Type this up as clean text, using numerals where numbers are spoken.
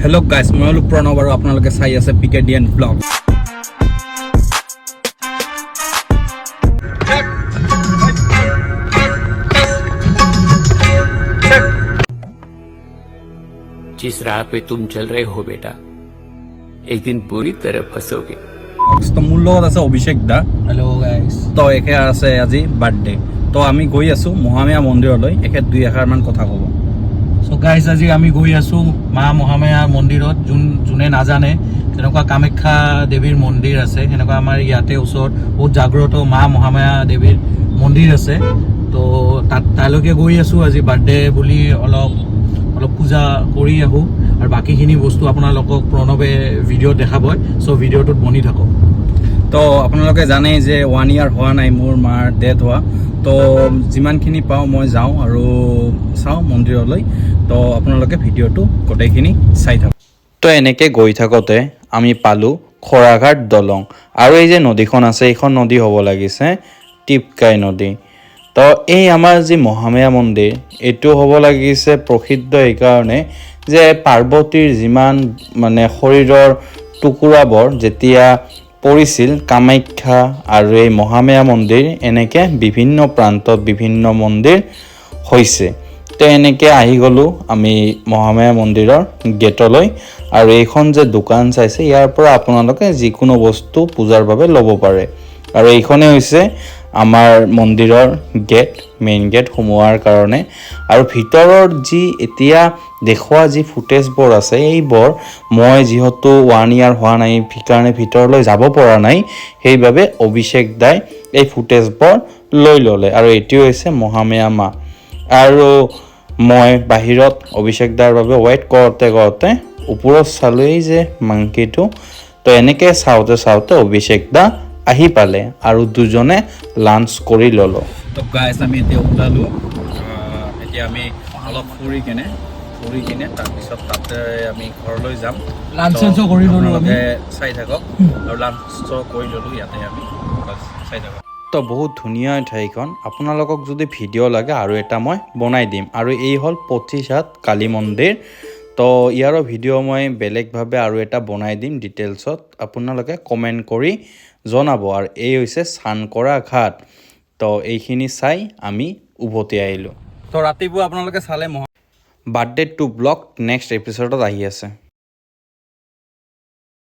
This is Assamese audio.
Hello guys, মই হলো প্ৰণৱ আৰু আপোনালোকে চাই আছে পিকেডিএন ব্লগ। जिस राह पे तुम चल रहे हो बेटा एक दिन बुरी तरह फंसोगे। তো মোৰ লগত আছে অভিষেক দা। Hello' guys. তো একে আছে আজি বাৰ্থডে। তো আমি গৈ আছো মহামায়া মন্দিৰলৈ, একে দুই এষাৰমান কথা ক'ব। চ' গাইজ আজি আমি গৈ আছো মা মহামায়া মন্দিৰত। যোনে নাজানে তেনেকুৱা কামাখ্যা দেৱীৰ মন্দিৰ আছে, সেনেকুৱা আমাৰ ইয়াতে ওচৰত বহুত জাগ্ৰত মা মহামায়া দেৱীৰ মন্দিৰ আছে। তো তালৈকে গৈ আছো আজি বাৰ্থডে বুলি অলপ পূজা কৰি আহোঁ, আৰু বাকীখিনি বস্তু আপোনালোকক প্ৰণৱে ভিডিঅ'ত দেখাব। চ' ভিডিঅ'টোত বনি থাকক। তো আপোনালোকে জানেই যে 1 year হোৱা নাই মোৰ মাৰ ডেথ হোৱা। তো যিমানখিনি পাওঁ মই যাওঁ আৰু চাওঁ মন্দিৰলৈ। তো আপোনালোকে ভিডিঅ'টো গোটেইখিনি চাই থাকক। তো এনেকৈ গৈ থাকোঁতে আমি পালোঁ খৰাঘাট দলং, আৰু এই যে নদীখন আছে এইখন নদী হ'ব লাগিছে টিপকাই নদী। তো এই আমাৰ যি মহামায়া মন্দিৰ এইটো হ'ব লাগিছে প্ৰসিদ্ধ এইকাৰণে যে পাৰ্বতীৰ যিমান শৰীৰৰ টুকুৰাবোৰ যেতিয়া পৰিছিল কামাখ্যা আৰু এই মহামায়া মন্দিৰ, এনেকৈ বিভিন্ন প্ৰান্তত বিভিন্ন মন্দিৰ হৈছে। তো এনেকৈ আহি গ'লোঁ আমি মহামায়া মন্দিৰৰ গেটলৈ, আৰু এইখন যে দোকান চাইছে ইয়াৰ পৰা আপোনালোকে যিকোনো বস্তু পূজাৰ বাবে ল'ব পাৰে। আৰু এইখনেই হৈছে আমাৰ মন্দিৰৰ গেট, মেইন গেট সোমোৱাৰ কাৰণে। আৰু ভিতৰৰ যি এতিয়া দেখুওৱা যি ফুটেজবোৰ আছে এইবোৰ মই যিহেতু 1 year হোৱা নাই সেইকাৰণে ভিতৰলৈ যাব পৰা নাই, সেইবাবে অভিষেক দাই এই ফুটেজবোৰ লৈ ল'লে। আৰু এইটো হৈছে মহামায়া মা। আৰু মই বাহিৰত অভিষেক দাৰ বাবে ৱেইট কৰোঁতে ওপৰত চালোঁ এই যে মাংকিটো। তো এনেকৈ চাওঁতে অভিষেক দা আহি পালে আৰু দুজনে লাঞ্চ কৰি ল'লোঁ। তো গাইজ আমি এতিয়া ওলালোঁ। এতিয়া আমি অলপ ফুৰি কিনে তাৰপিছত তাতে আমি ঘৰলৈ যাম। লাঞ্চ কৰি ল'লোঁ, আপোনালোকে চাই থাকক। আৰু লাঞ্চ কৰি ল'লোঁ ইয়াতে আমি, চাই থাকক। তো বহুত ধুনীয়া ঠাইখন, আপোনালোকক যদি ভিডিঅ' লাগে আৰু এটা মই বনাই দিম। আৰু এই হ'ল 25 হাত কালী মন্দিৰ। তো ইয়াৰো ভিডিঅ' মই বেলেগভাৱে আৰু এটা বনাই দিম ডিটেইলছত, আপোনালোকে কমেণ্ট কৰি জনাব। আৰু এই হৈছে চানকৰা ঘাট। তো এইখিনি চাই আমি উভতি আহিলোঁ। তো ৰাতিপুৱা আপোনালোকে চালে বাৰ্থডে টু ব্লগ নেক্সট এপিছডত আহি আছে।